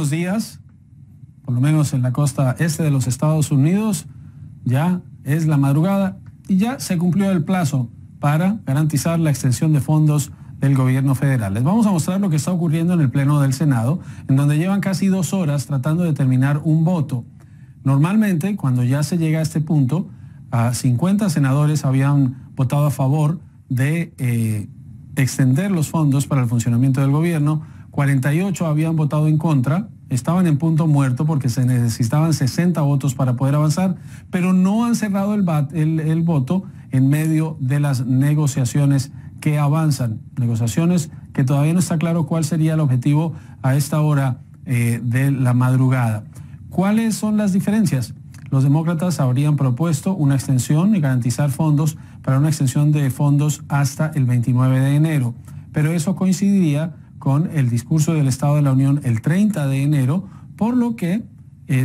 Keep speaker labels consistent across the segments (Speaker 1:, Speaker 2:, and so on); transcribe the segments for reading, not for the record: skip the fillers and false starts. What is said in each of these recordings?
Speaker 1: buenos días. Por lo menos en la costa este de los Estados Unidos ya es la madrugada y ya se cumplió el plazo para garantizar la extensión de fondos del gobierno federal. Les vamos a mostrar lo que está ocurriendo en el Pleno del Senado, en donde llevan casi 2 horas tratando de terminar un voto. Normalmente, cuando ya se llega a este punto, 50 senadores habían votado a favor de extender los fondos para el funcionamiento del gobierno, 48 habían votado en contra, estaban en punto muerto porque se necesitaban 60 votos para poder avanzar, pero no han cerrado el voto en medio de las negociaciones que avanzan, negociaciones que todavía no está claro cuál sería el objetivo a esta hora de la madrugada. ¿Cuáles son las diferencias? Los demócratas habrían propuesto una extensión y garantizar fondos para una extensión de fondos hasta el 29 de enero, pero eso coincidiría con el discurso del Estado de la Unión el 30 de enero, por lo que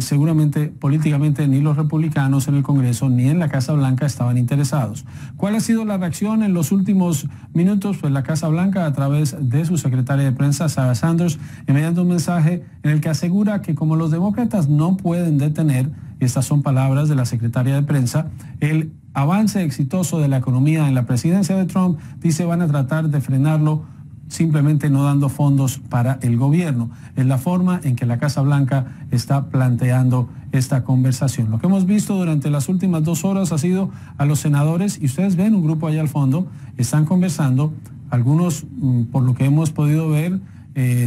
Speaker 1: seguramente políticamente ni los republicanos en el Congreso ni en la Casa Blanca estaban interesados. ¿Cuál ha sido la reacción en los últimos minutos? Pues la Casa Blanca, a través de su secretaria de prensa, Sarah Sanders, enviando un mensaje en el que asegura que como los demócratas no pueden detener, y estas son palabras de la secretaria de prensa, el avance exitoso de la economía en la presidencia de Trump, dice, van a tratar de frenarlo simplemente no dando fondos para el gobierno. Es la forma en que la Casa Blanca está planteando esta conversación. Lo que hemos visto durante las últimas 2 horas ha sido a los senadores, y ustedes ven un grupo allá al fondo, están conversando, algunos, por lo que hemos podido ver,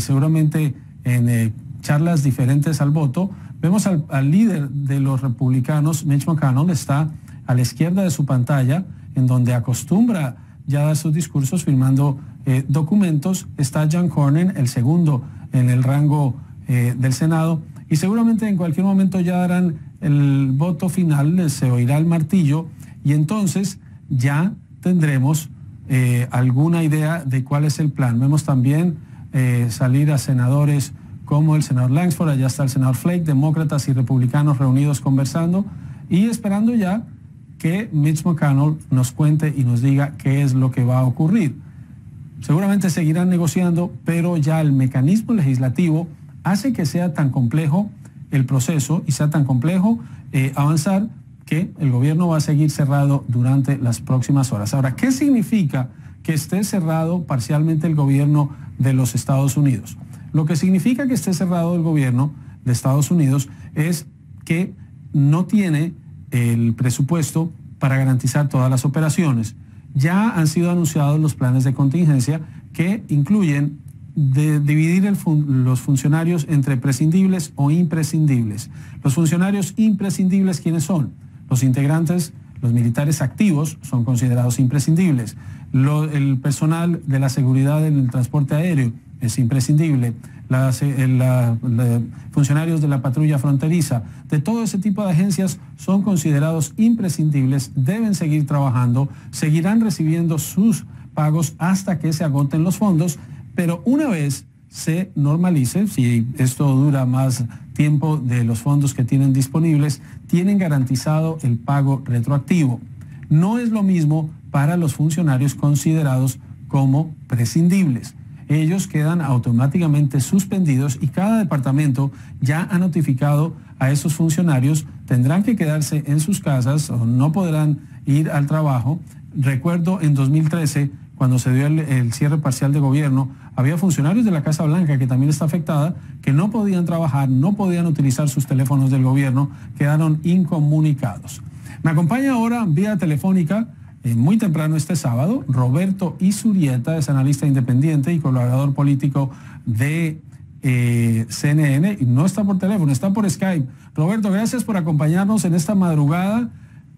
Speaker 1: seguramente en charlas diferentes al voto. Vemos al líder de los republicanos, Mitch McConnell, está a la izquierda de su pantalla, en donde acostumbra ya dar sus discursos firmando documentos. Está John Cornyn, el segundo en el rango del Senado, y seguramente en cualquier momento ya darán el voto final, se oirá el martillo, y entonces ya tendremos alguna idea de cuál es el plan. Vemos también salir a senadores como el senador Langsford, allá está el senador Flake, demócratas y republicanos reunidos conversando y esperando ya que Mitch McConnell nos cuente y nos diga qué es lo que va a ocurrir. Seguramente seguirán negociando, pero ya el mecanismo legislativo hace que sea tan complejo el proceso y sea tan complejo avanzar, que el gobierno va a seguir cerrado durante las próximas horas. Ahora, ¿qué significa que esté cerrado parcialmente el gobierno de los Estados Unidos? Lo que significa que esté cerrado el gobierno de Estados Unidos es que no tiene el presupuesto para garantizar todas las operaciones. Ya han sido anunciados los planes de contingencia que incluyen dividir los funcionarios entre prescindibles o imprescindibles. Los funcionarios imprescindibles, ¿quiénes son? Los integrantes, los militares activos son considerados imprescindibles. El personal de la seguridad en el transporte aéreo es imprescindible. Funcionarios de la patrulla fronteriza, de todo ese tipo de agencias son considerados imprescindibles, deben seguir trabajando, seguirán recibiendo sus pagos hasta que se agoten los fondos, pero una vez se normalice, si esto dura más tiempo de los fondos que tienen disponibles, tienen garantizado el pago retroactivo. No es lo mismo para los funcionarios considerados como prescindibles. Ellos quedan automáticamente suspendidos y cada departamento ya ha notificado a esos funcionarios, tendrán que quedarse en sus casas o no podrán ir al trabajo. Recuerdo en 2013, cuando se dio el cierre parcial de gobierno, había funcionarios de la Casa Blanca, que también está afectada, que no podían trabajar, no podían utilizar sus teléfonos del gobierno, quedaron incomunicados. Me acompaña ahora vía telefónica, muy temprano este sábado, Roberto Izurieta, es analista independiente y colaborador político de CNN, y no está por teléfono, está por Skype. Roberto, gracias por acompañarnos en esta madrugada.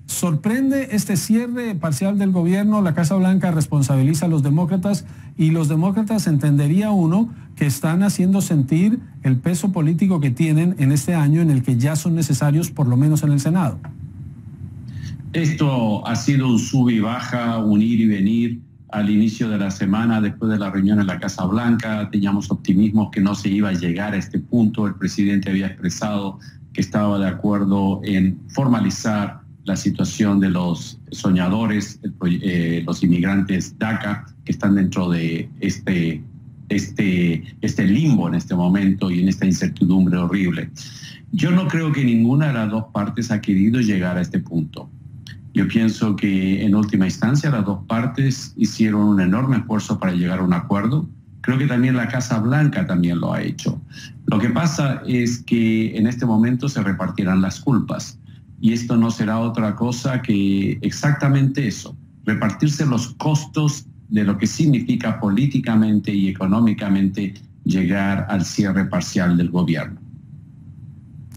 Speaker 1: ¿Sorprende este cierre parcial del gobierno? La Casa Blanca responsabiliza a los demócratas y los demócratas, entendería uno, que están haciendo sentir el peso político que tienen en este año en el que ya son necesarios, por lo menos en el Senado.
Speaker 2: Esto ha sido un sub y baja, un ir y venir. Al inicio de la semana, después de la reunión en la Casa Blanca, teníamos optimismo que no se iba a llegar a este punto. El presidente había expresado que estaba de acuerdo en formalizar la situación de los soñadores, los inmigrantes DACA, que están dentro de este limbo limbo en este momento y en esta incertidumbre horrible. Yo no creo que ninguna de las dos partes ha querido llegar a este punto. Yo pienso que en última instancia las dos partes hicieron un enorme esfuerzo para llegar a un acuerdo. Creo que también la Casa Blanca también lo ha hecho. Lo que pasa es que en este momento se repartirán las culpas. Y esto no será otra cosa que exactamente eso, repartirse los costos de lo que significa políticamente y económicamente llegar al cierre parcial del gobierno.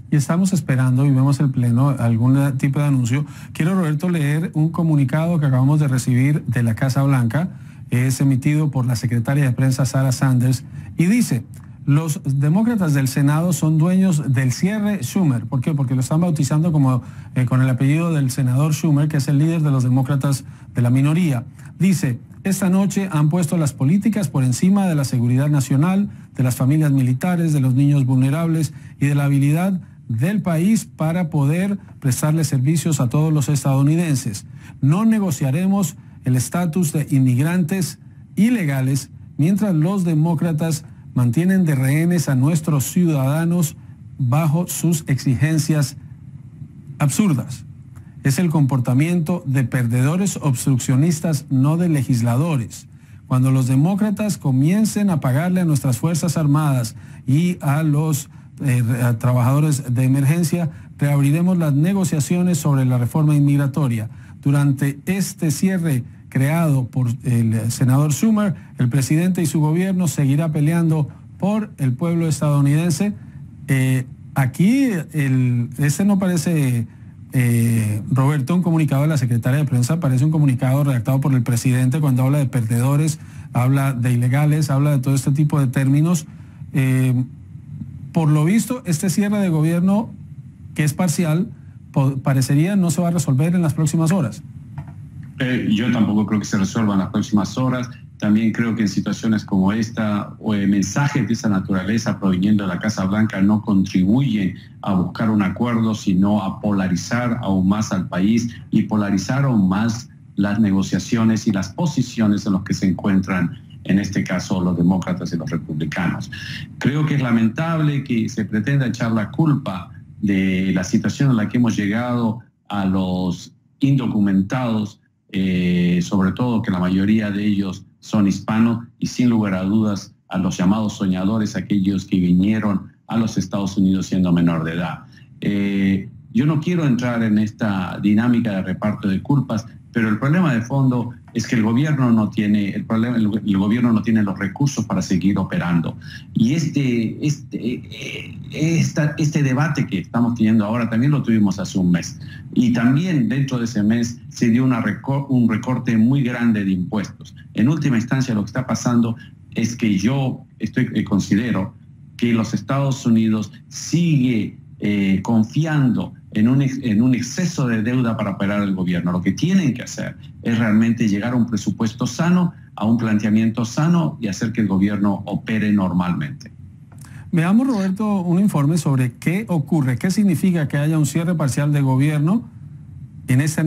Speaker 1: Y estamos esperando, y vemos el Pleno, algún tipo de anuncio. Quiero, Roberto, leer un comunicado que acabamos de recibir de la Casa Blanca. Es emitido por la secretaria de prensa Sarah Sanders y dice: los demócratas del Senado son dueños del cierre Schumer. ¿Por qué? Porque lo están bautizando como con el apellido del senador Schumer, que es el líder de los demócratas de la minoría. Dice: esta noche han puesto las políticas por encima de la seguridad nacional, de las familias militares, de los niños vulnerables y de la habilidad del país para poder prestarle servicios a todos los estadounidenses. No negociaremos el estatus de inmigrantes ilegales mientras los demócratas mantienen de rehenes a nuestros ciudadanos bajo sus exigencias absurdas. Es el comportamiento de perdedores obstruccionistas, no de legisladores. Cuando los demócratas comiencen a pagarle a nuestras Fuerzas Armadas y a los trabajadores de emergencia, reabriremos las negociaciones sobre la reforma inmigratoria. Durante este cierre creado por el senador Schumer, el presidente y su gobierno seguirá peleando por el pueblo estadounidense. Aquí, no parece, Roberto, un comunicado de la secretaria de prensa, parece un comunicado redactado por el presidente cuando habla de perdedores, habla de ilegales, habla de todo este tipo de términos. Por lo visto, este cierre de gobierno, que es parcial, parecería no se va a resolver en las próximas horas.
Speaker 2: Yo tampoco creo que se resuelva en las próximas horas. También creo que en situaciones como esta, mensajes de esa naturaleza proveniendo de la Casa Blanca no contribuyen a buscar un acuerdo, sino a polarizar aún más al país y polarizar aún más las negociaciones y las posiciones en las que se encuentran, en este caso, los demócratas y los republicanos. Creo que es lamentable que se pretenda echar la culpa de la situación en la que hemos llegado a los indocumentados, sobre todo que la mayoría de ellos son hispanos, y sin lugar a dudas a los llamados soñadores, aquellos que vinieron a los Estados Unidos siendo menor de edad. Yo no quiero entrar en esta dinámica de reparto de culpas, pero el problema de fondo es que el gobierno no tiene el gobierno no tiene los recursos para seguir operando. Y este debate que estamos teniendo ahora también lo tuvimos hace un mes. Y también dentro de ese mes se dio un recorte muy grande de impuestos. En última instancia, lo que está pasando es que yo considero que los Estados Unidos sigue confiando en un exceso de deuda para operar el gobierno. Lo que tienen que hacer es realmente llegar a un presupuesto sano, a un planteamiento sano y hacer que el gobierno opere normalmente.
Speaker 1: Veamos, Roberto, un informe sobre qué ocurre, qué significa que haya un cierre parcial de gobierno en este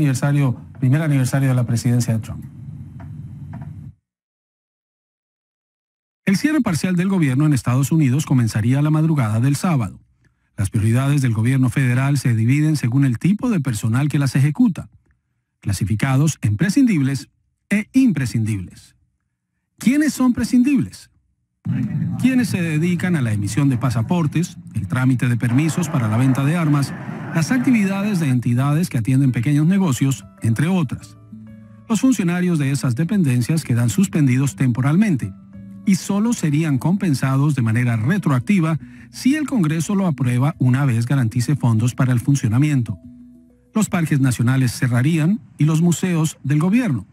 Speaker 1: primer aniversario de la presidencia de Trump. El cierre parcial del gobierno en Estados Unidos comenzaría a la madrugada del sábado. Las prioridades del gobierno federal se dividen según el tipo de personal que las ejecuta, clasificados en prescindibles e imprescindibles. ¿Quiénes son prescindibles? Quienes se dedican a la emisión de pasaportes, el trámite de permisos para la venta de armas, las actividades de entidades que atienden pequeños negocios, entre otras. Los funcionarios de esas dependencias quedan suspendidos temporalmente y solo serían compensados de manera retroactiva si el Congreso lo aprueba una vez garantice fondos para el funcionamiento. Los parques nacionales cerrarían y los museos del gobierno,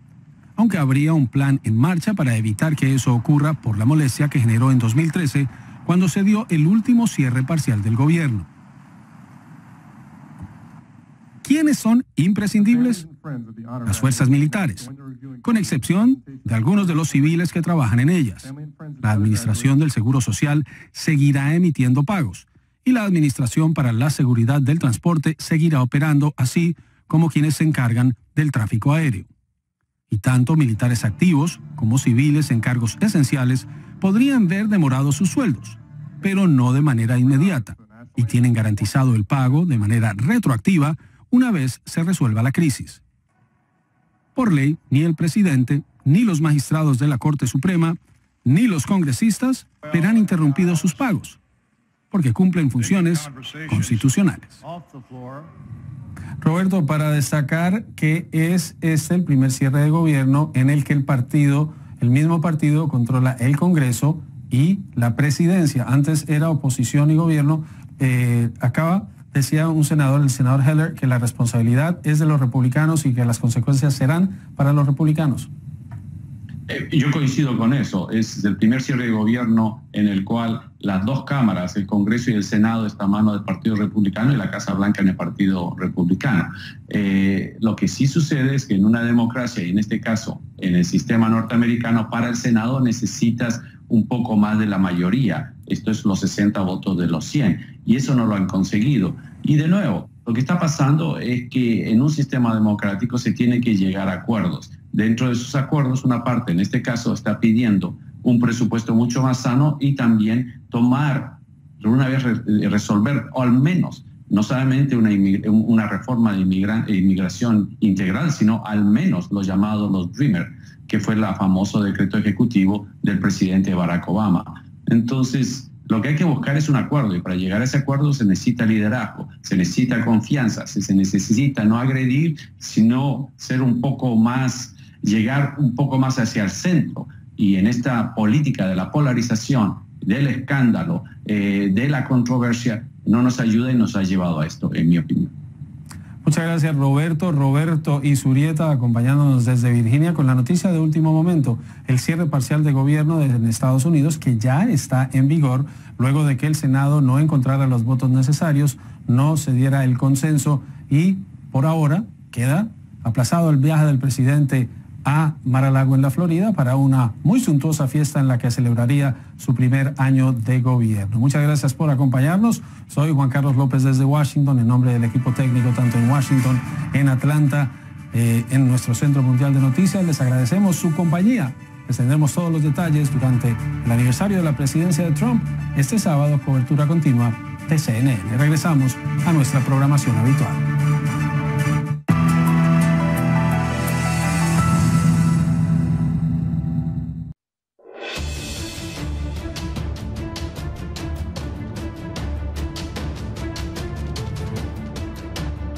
Speaker 1: aunque habría un plan en marcha para evitar que eso ocurra por la molestia que generó en 2013 cuando se dio el último cierre parcial del gobierno. ¿Quiénes son imprescindibles? Las fuerzas militares, con excepción de algunos de los civiles que trabajan en ellas. La Administración del Seguro Social seguirá emitiendo pagos y la Administración para la Seguridad del Transporte seguirá operando, así como quienes se encargan del tráfico aéreo. Y tanto militares activos como civiles en cargos esenciales podrían ver demorados sus sueldos, pero no de manera inmediata, y tienen garantizado el pago de manera retroactiva una vez se resuelva la crisis. Por ley, ni el presidente, ni los magistrados de la Corte Suprema, ni los congresistas verán interrumpidos sus pagos, porque cumplen funciones constitucionales. Roberto, para destacar que es este el primer cierre de gobierno en el que el mismo partido controla el Congreso y la presidencia. Antes era oposición y gobierno. Decía un senador, el senador Heller, que la responsabilidad es de los republicanos y que las consecuencias serán para los republicanos.
Speaker 2: Yo coincido con eso. Es el primer cierre de gobierno en el cual las dos cámaras, el Congreso y el Senado, están a mano del Partido Republicano y la Casa Blanca en el Partido Republicano. Lo que sí sucede es que en una democracia, y en este caso en el sistema norteamericano, para el Senado necesitas un poco más de la mayoría. Esto es los 60 votos de los 100. Y eso no lo han conseguido. Y de nuevo, lo que está pasando es que en un sistema democrático se tiene que llegar a acuerdos. Dentro de esos acuerdos, una parte, en este caso, está pidiendo un presupuesto mucho más sano y también tomar, una vez resolver, o al menos, no solamente una reforma de inmigración integral, sino al menos los llamados los Dreamers, que fue el famoso decreto ejecutivo del presidente Barack Obama. Entonces, lo que hay que buscar es un acuerdo, y para llegar a ese acuerdo se necesita liderazgo, se necesita confianza, se necesita no agredir, sino ser un poco más, llegar un poco más hacia el centro. Y en esta política de la polarización, del escándalo, de la controversia, no nos ayuda y nos ha llevado a esto, en mi opinión.
Speaker 1: Muchas gracias, Roberto. Roberto Izurieta, acompañándonos desde Virginia con la noticia de último momento, el cierre parcial de gobierno en Estados Unidos, que ya está en vigor luego de que el Senado no encontrara los votos necesarios, no se diera el consenso y por ahora queda aplazado el viaje del presidente a Mar-a-Lago en la Florida para una muy suntuosa fiesta en la que celebraría su primer año de gobierno. Muchas gracias por acompañarnos. Soy Juan Carlos López desde Washington, en nombre del equipo técnico tanto en Washington, en Atlanta, en nuestro Centro Mundial de Noticias. Les agradecemos su compañía. Les tendremos todos los detalles durante el aniversario de la presidencia de Trump. Este sábado, cobertura continua de CNN. Regresamos a nuestra programación habitual.